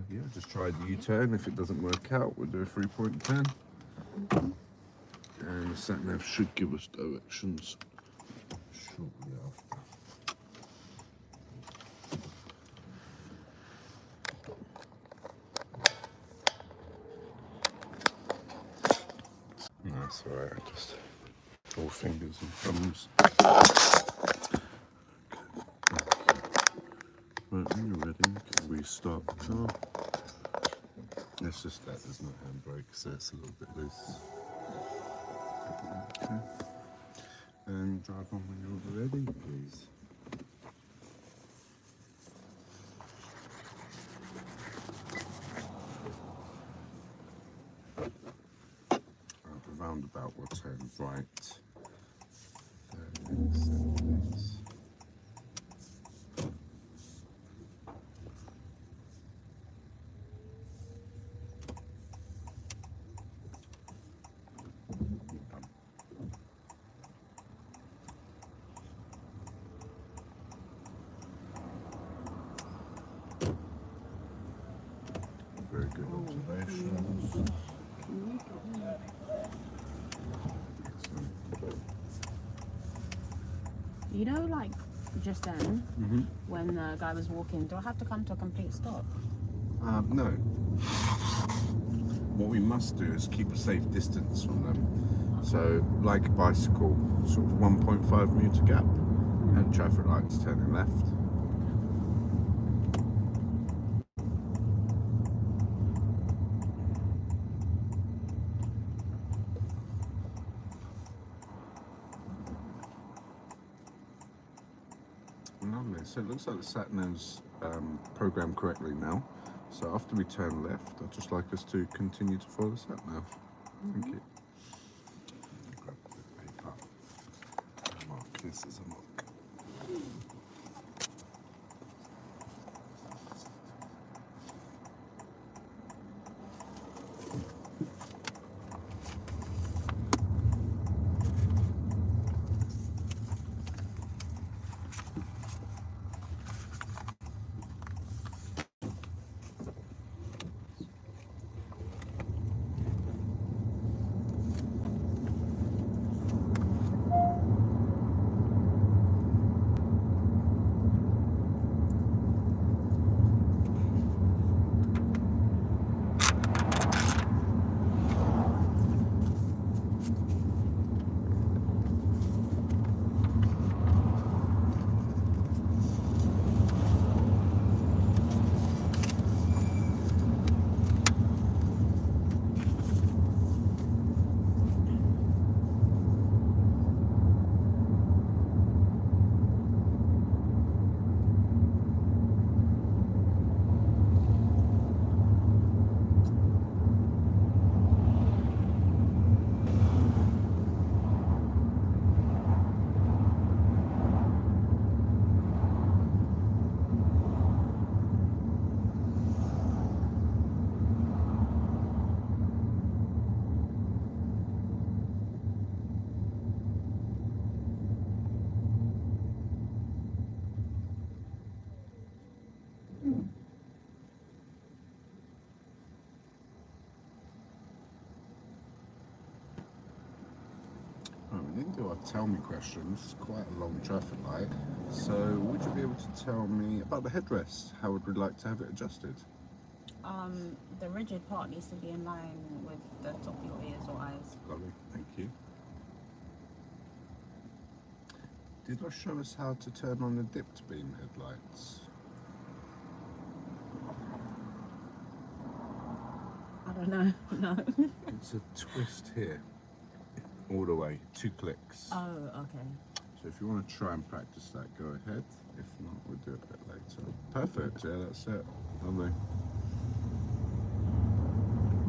yeah, just try the U-turn. If it doesn't work out, we'll do a 3-point turn. And the sat-nav should give us directions shortly after. That's alright, I just all fingers and thumbs. Right, when you're ready, you can restart the car. It's just that there's no handbrake, so it's a little bit loose. Okay. And drive on when you're ready, please. The roundabout will turn right. 30 seconds. Very good observations. You know, like just then, when the guy was walking, do I have to come to a complete stop? No. What we must do is keep a safe distance from them. So, like a bicycle, sort of 1.5 metre gap, and traffic lights turning left. Lovely. So it looks like the sat-nav's programmed correctly now. So after we turn left, I'd just like us to continue to follow the sat-nav. Thank you. Grab a bit of paper. Mark this as a mark. We didn't do our tell me questions. It's quite a long traffic light. So would you be able to tell me about the headrest? How would we like to have it adjusted? The rigid part needs to be in line with the top of your ears or eyes. Lovely, thank you. Did I show us how to turn on the dipped beam headlights? I don't know, no. It's a twist here, all the way, 2 clicks. Oh, okay. So if you want to try and practice that, go ahead. If not, we'll do it a bit later. Perfect, yeah, that's it. Lovely.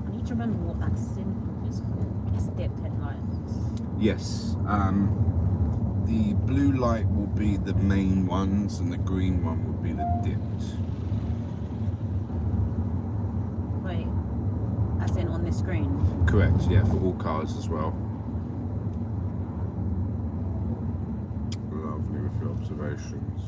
I need to remember what that symbol is called. It's dipped headlights. Yes, the blue light will be the main ones and the green one will be the dipped. Wait, as in on this screen? Correct, yeah, for all cars as well. Lovely with your observations.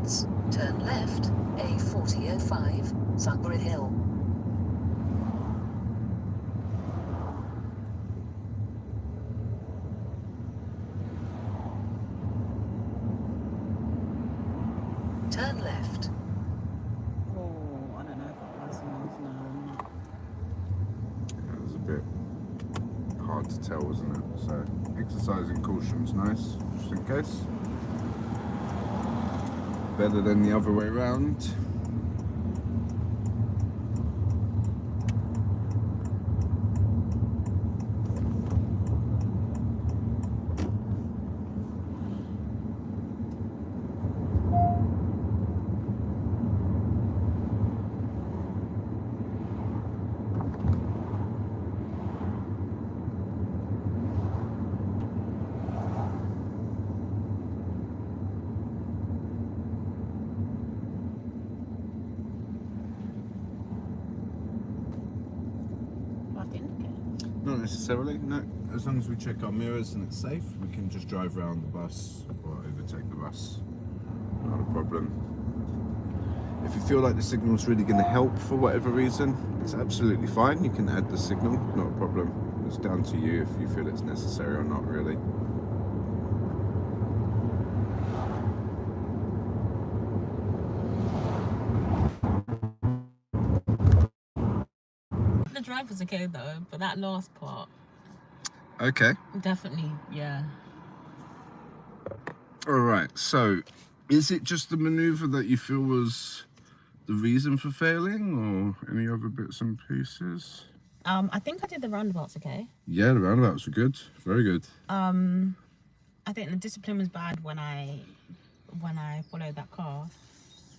crossroads. Turn left, A4005, Sunbury Hill. Turn left. Oh, I don't know if that person is. No. It was a bit hard to tell, wasn't it? So exercising caution's nice, just in case. Better than the other way round. Not necessarily, no. As long as we check our mirrors and it's safe, we can just drive around the bus or overtake the bus. Not a problem. If you feel like the signal's really going to help for whatever reason, it's absolutely fine. You can add the signal, not a problem. It's down to you if you feel it's necessary or not, really. The drive was okay though, but that last part. Okay. Definitely, yeah. Alright, so is it just the manoeuvre that you feel was the reason for failing, or any other bits and pieces? I think I did the roundabouts okay. Yeah, the roundabouts were good. Very good. I think the discipline was bad when I followed that car.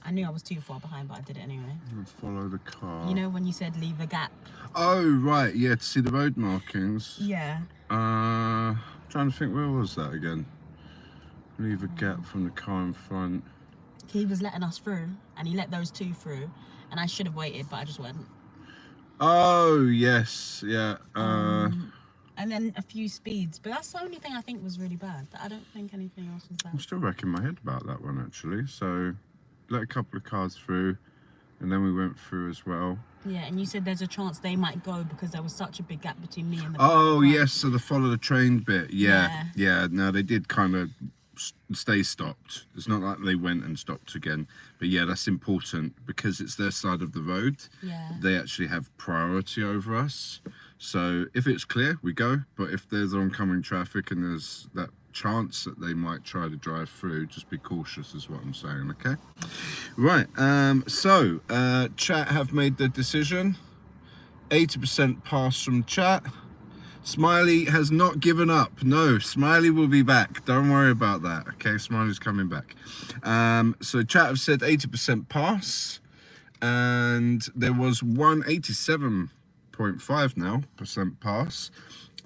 I knew I was too far behind, but I did it anyway. Let's follow the car. You know when you said leave a gap? Oh, right, yeah, to see the road markings. Yeah. Trying to think, where was that again? Leave a gap from the car in front. He was letting us through, and he let those two through, and I should have waited, but I just went. Oh, yes, yeah. And then a few speeds, but that's the only thing I think was really bad. I don't think anything else was I'm bad. still racking my head about that one, actually. So, let a couple of cars through, and then we went through as well. Yeah, and you said there's a chance they might go because there was such a big gap between me and the Oh, front. yes, so the follow the train bit. Yeah. No, they did kind of stay stopped. It's not like they went and stopped again. But yeah, that's important because it's their side of the road. Yeah. They actually have priority over us. So if it's clear, we go. But if there's oncoming traffic and there's that chance that they might try to drive through, just be cautious is what I'm saying, okay? Right, so chat have made the decision. 80% pass from chat. Smiley has not given up. No, Smiley will be back. Don't worry about that, okay? Smiley's coming back. So chat have said 80% pass, and there was 187.5 now % pass.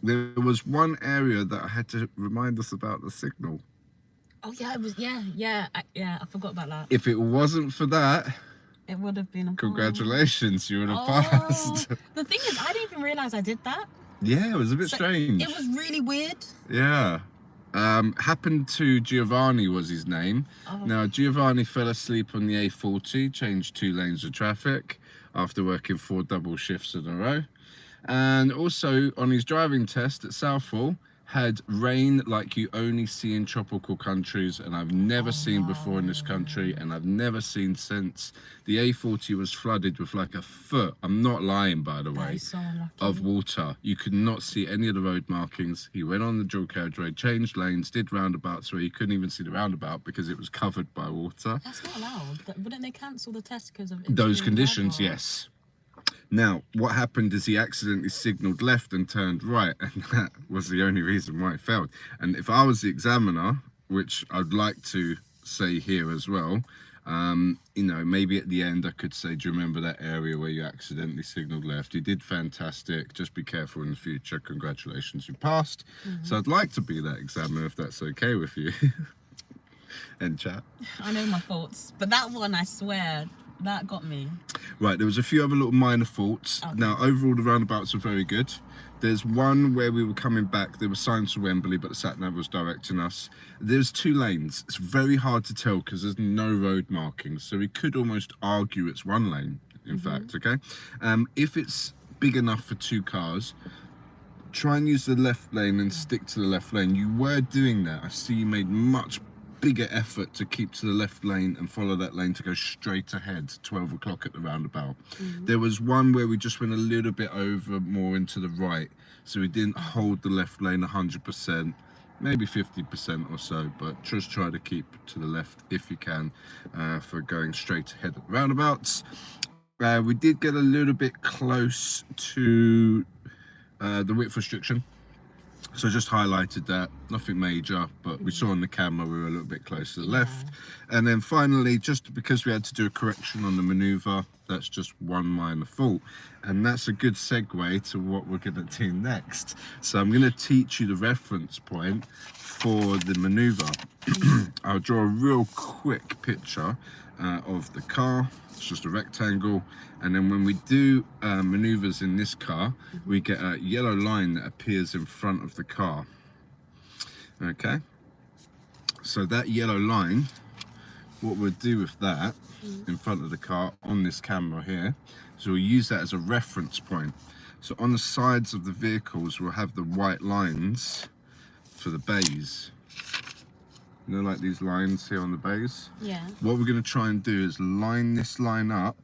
There was one area that I had to remind us about the signal. Oh yeah, it was. I forgot about that. If it wasn't for that, it would have been a congratulations, you would have passed. The thing is, I didn't even realize I did that. Yeah, it was a bit strange. It was really weird. Yeah. Happened to Giovanni was his name. Oh. Now, Giovanni fell asleep on the A40, changed 2 lanes of traffic after working 4 double shifts in a row. And also on his driving test at Southall, had rain like you only see in tropical countries, and I've never seen before in this country, and I've never seen since. The A40 was flooded with like a foot, I'm not lying by the way, so unlucky. of water. You could not see any of the road markings. He went on the dual carriage road, changed lanes, did roundabouts where you couldn't even see the roundabout because it was covered by water. That's not allowed. Wouldn't they cancel the test because of those conditions? Yes. Now, what happened is he accidentally signalled left and turned right, and that was the only reason why it failed. And if I was the examiner, which I'd like to say here as well, you know, maybe at the end I could say, do you remember that area where you accidentally signalled left? You did fantastic. Just be careful in the future. Congratulations, you passed. So I'd like to be that examiner if that's okay with you. And chat. I know my faults, but that one, I swear, That got me. Right, there was a few other little minor faults. Okay. Now, overall, the roundabouts are very good. There's one where we were coming back, there were signs for Wembley, but the sat-nav was directing us. There's 2 lanes. It's very hard to tell because there's no road markings, so we could almost argue it's 1 lane, in fact, okay? If it's big enough for 2 cars, try and use the left lane and stick to the left lane. You were doing that. I see you made much bigger effort to keep to the left lane and follow that lane to go straight ahead 12 o'clock at the roundabout. There was one where we just went a little bit over more into the right, so we didn't hold the left lane 100%, maybe 50% or so, but just try to keep to the left if you can for going straight ahead at the roundabouts. We did get a little bit close to the width restriction, so just highlighted that. Nothing major, but we saw on the camera we were a little bit close to the left. And then finally, just because we had to do a correction on the maneuver, that's just 1 minor fault, and that's a good segue to what we're going to do next. So I'm going to teach you the reference point for the maneuver. I'll draw a real quick picture of the car. It's just a rectangle, and then when we do maneuvers in this car, we get a yellow line that appears in front of the car. Okay, so that yellow line, what we'll do with that in front of the car on this camera here, so we'll use that as a reference point. So on the sides of the vehicles we'll have the white lines for the bays. You know, like these lines here on the bays? Yeah. What we're going to try and do is line this line up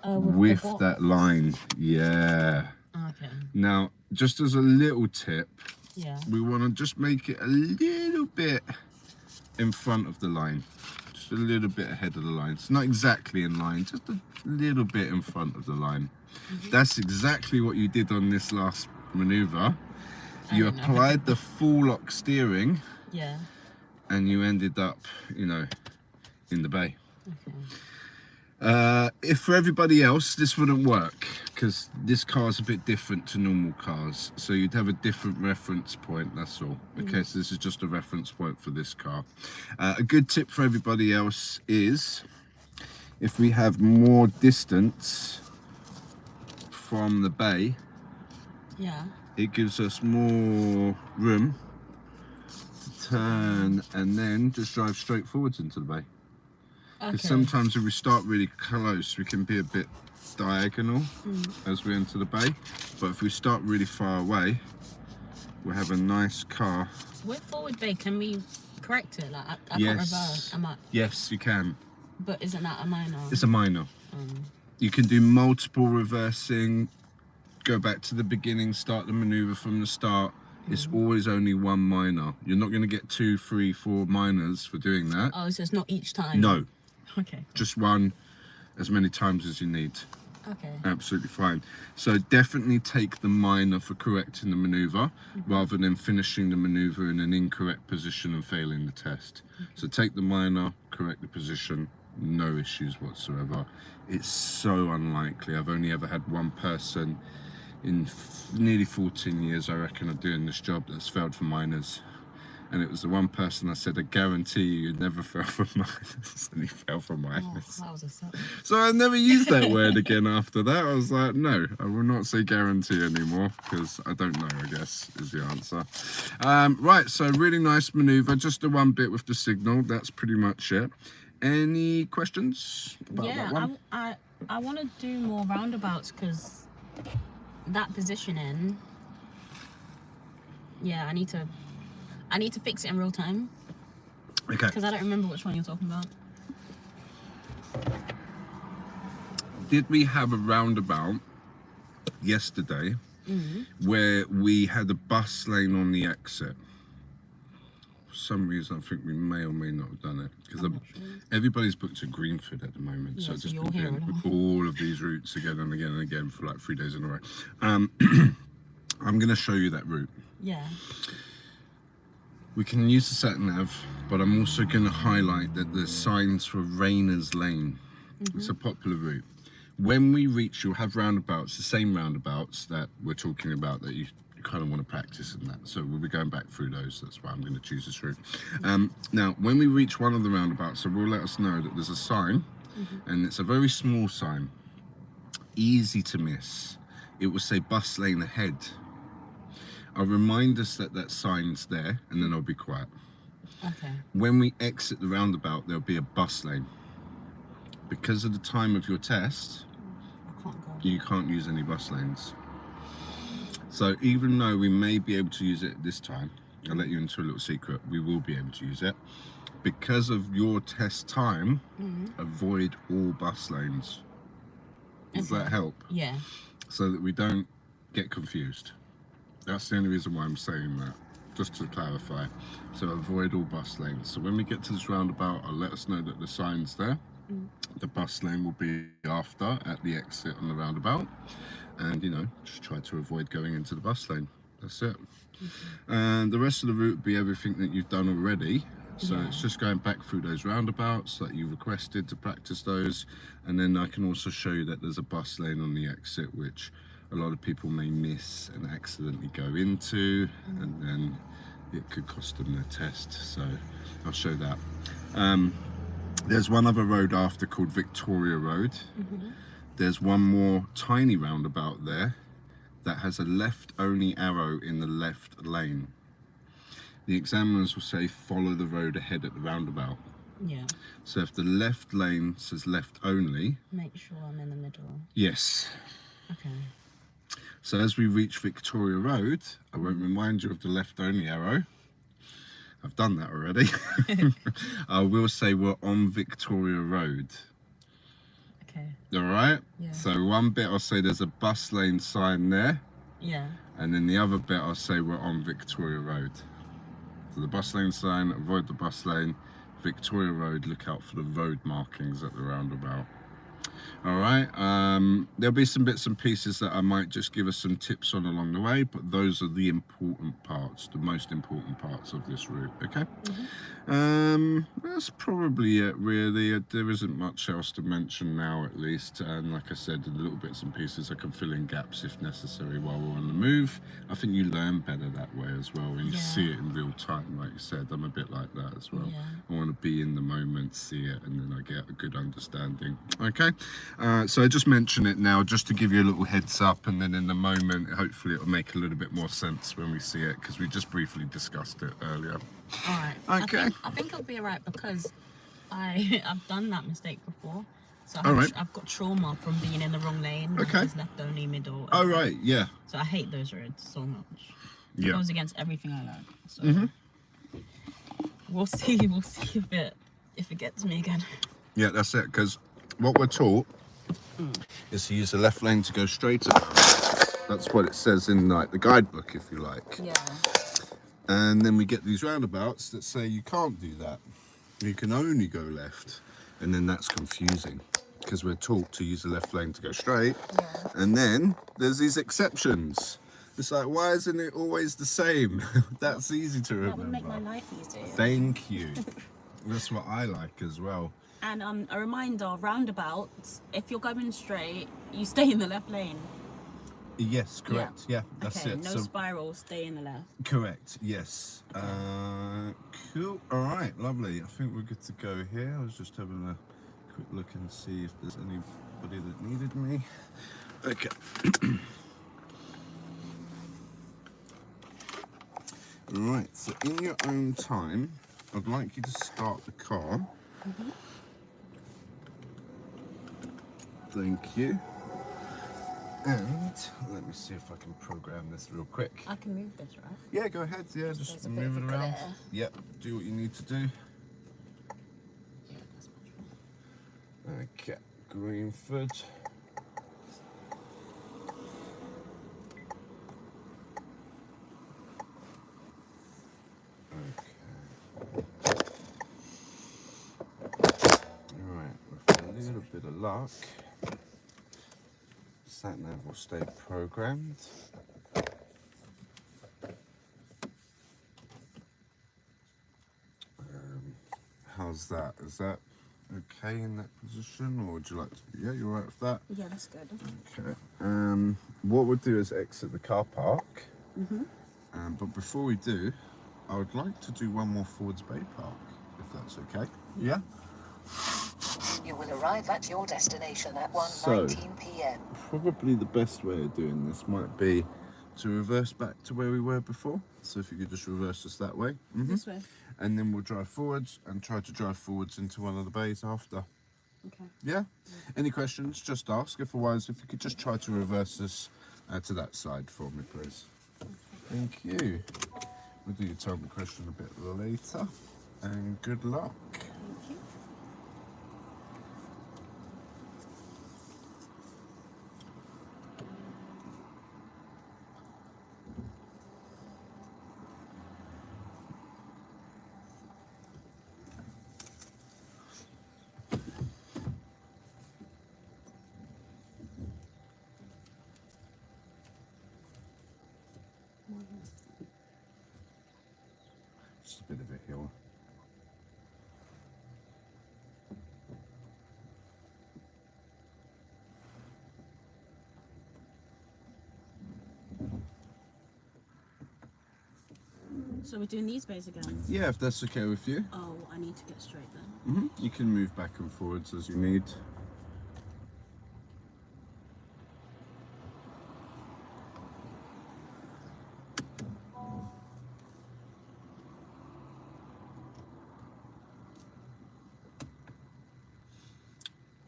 with that line. Yeah. Okay. Now, just as a little tip, Yeah. we want to just make it a little bit in front of the line. Just a little bit ahead of the line. It's not exactly in line, just a little bit in front of the line. That's exactly what you did on this last maneuver. You applied the full lock steering. Yeah. And you ended up, you know, in the bay. Okay. If for everybody else this wouldn't work, because this car is a bit different to normal cars, so you'd have a different reference point, that's all. Okay, so this is just a reference point for this car. A good tip for everybody else is, if we have more distance from the bay, it gives us more room to turn and then just drive straight forwards into the bay. Because sometimes if we start really close, we can be a bit diagonal as we enter the bay, but if we start really far away, we'll have a nice car. With forward bay, can we correct it? Like I Yes. can't reverse. Yes, you can. But isn't that a minor? It's a minor. You can do multiple reversing, go back to the beginning, start the maneuver from the start. It's always only 1 minor. You're not going to get 2, 3, 4 minors for doing that. Oh, so it's not each time? No. Okay. Just 1 as many times as you need. Okay. Absolutely fine. So definitely take the minor for correcting the maneuver rather than finishing the maneuver in an incorrect position and failing the test. So take the minor, correct the position, no issues whatsoever. It's so unlikely. I've only ever had 1 person in nearly 14 years, I reckon, of doing this job that's failed for minors. And it was the 1 person I said, I guarantee you'd never fail for minors. And he fell for minors. Oh, that was a set. So I never used that word again after that. I was like, no, I will not say guarantee anymore, because I don't know, I guess, is the answer. Right, so really nice maneuver. Just the 1 bit with the signal. That's pretty much it. Any questions about that one? I want to do more roundabouts, because that positioning, I need to fix it in real time. Okay. Because I don't remember which one you're talking about. Did we have a roundabout yesterday where we had a bus lane on the exit? For some reason, I think we may or may not have done it, because everybody's booked to Greenford at the moment, so I've just been doing all of these routes again and again and again for like 3 days in a row. I'm going to show you that route. Yeah. We can use the sat nav, but I'm also going to highlight that there's signs for Rainer's Lane. It's a popular route. When we reach, you'll have roundabouts, the same roundabouts that we're talking about, that you kind of want to practice in that. So we'll be going back through those. That's why I'm going to choose this route. Now, when we reach one of the roundabouts, it will let us know that there's a sign and it's a very small sign, easy to miss. It will say bus lane ahead. I'll remind us that that sign's there, and then I'll be quiet. Okay. When we exit the roundabout, there'll be a bus lane. Because of the time of your test, I can't go. you can't use any bus lanes. So even though we may be able to use it this time, I'll let you into a little secret, we will be able to use it. Because of your test time, avoid all bus lanes. Does that help? Yeah. So that we don't get confused. That's the only reason why I'm saying that, just to clarify. So avoid all bus lanes. So when we get to this roundabout, I'll let us know that the sign's there. The bus lane will be after at the exit on the roundabout. And, you know, just try to avoid going into the bus lane. That's it. And the rest of the route will be everything that you've done already. So it's just going back through those roundabouts that you requested to practice those. And then I can also show you that there's a bus lane on the exit, which a lot of people may miss and accidentally go into, and then it could cost them their test. So I'll show that. There's one other road after called Victoria Road. There's one more tiny roundabout there that has a left only arrow in the left lane. The examiners will say follow the road ahead at the roundabout. Yeah. So if the left lane says left only, Make sure I'm in the middle. yes. Okay. So as we reach Victoria Road, I won't remind you of the left only arrow. I've done that already. I will say we're on Victoria Road. Okay. All right? Yeah. So one bit I'll say there's a bus lane sign there. Yeah. And then the other bit I'll say we're on Victoria Road. So the bus lane sign, avoid the bus lane. Victoria Road, look out for the road markings at the roundabout. All right, there'll be some bits and pieces that I might just give us some tips on along the way, but those are the important parts, the most important parts of this route, okay? That's probably it, really. There isn't much else to mention now, at least, and like I said, the little bits and pieces I can fill in gaps if necessary while we're on the move. I think you learn better that way as well, when you see it in real time, like you said. I'm a bit like that as well. I want to be in the moment, see it, and then I get a good understanding, okay? So I just mention it now just to give you a little heads up, and then in the moment hopefully it'll make a little bit more sense when we see it, because we just briefly discussed it earlier. Alright. Okay. I think it'll be alright, because I've done that mistake before. So I've got trauma from being in the wrong lane. Okay. It's left only, middle. Oh right, yeah. So I hate those roads so much. Yeah. It goes against everything I learned. So we'll see if it gets me again. Yeah, that's it, because what we're taught is to use the left lane to go straight around. That's what it says in like the guidebook, if you like. Yeah. And then we get these roundabouts that say you can't do that. You can only go left. And then that's confusing, because we're taught to use the left lane to go straight. Yeah. And then there's these exceptions. It's like, why isn't it always the same? That's easy to remember. That would make my life easier. Thank you. That's what I like as well. And a reminder, roundabouts, if you're going straight, you stay in the left lane. Yes, correct. Yeah, that's okay, it. no spiral, stay in the left. Correct, yes. Okay. Cool. All right, lovely. I think we're good to go here. I was just having a quick look and see if there's anybody that needed me. Okay. Right, so in your own time, I'd like you to start the car. Thank you. And let me see if I can program this real quick. I can move this, right? Yeah, go ahead. Yeah, just move it around. Yep, do what you need to do. Yeah, that's much more. Okay, Greenford. Alright, with a little bit of luck, sat-nav will stay programmed. How's that? Is that okay in that position, or would you like to? Yeah, you're right with that? Yeah, that's good. Okay. What we'll do is exit the car park. But before we do, I would like to do one more Forwards Bay Park, if that's okay. Yeah? You will arrive at your destination at So- 1:19 p.m. Probably the best way of doing this might be to reverse back to where we were before. So if you could just reverse us that way. This way. And then we'll drive forwards and try to drive forwards into one of the bays after. Okay. Yeah? Any questions, just ask. Otherwise, if you could just try to reverse us to that side for me, please. Thank you. We'll do your time question a bit later. And good luck. Thank you. Just a bit of a hill. So we're doing these bays again? Yeah, if that's okay with you. Oh, I need to get straight then. You can move back and forwards as you need.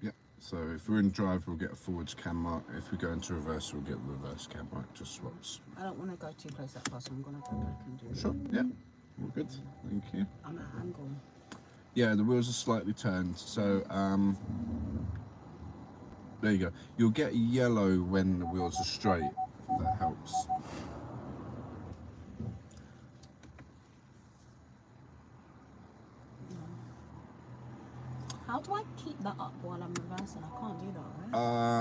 Yeah, so if we're in drive, we'll get a forwards cam mark. If we go into reverse, we'll get the reverse cam mark, just swaps. I don't want to go too close that far, so I'm going to go back and do Sure, yeah, all good, thank you. I'm at angle. Yeah, the wheels are slightly turned, so there you go. You'll get yellow when the wheels are straight, if that helps. How do I keep that up while I'm reversing? I can't do that, right?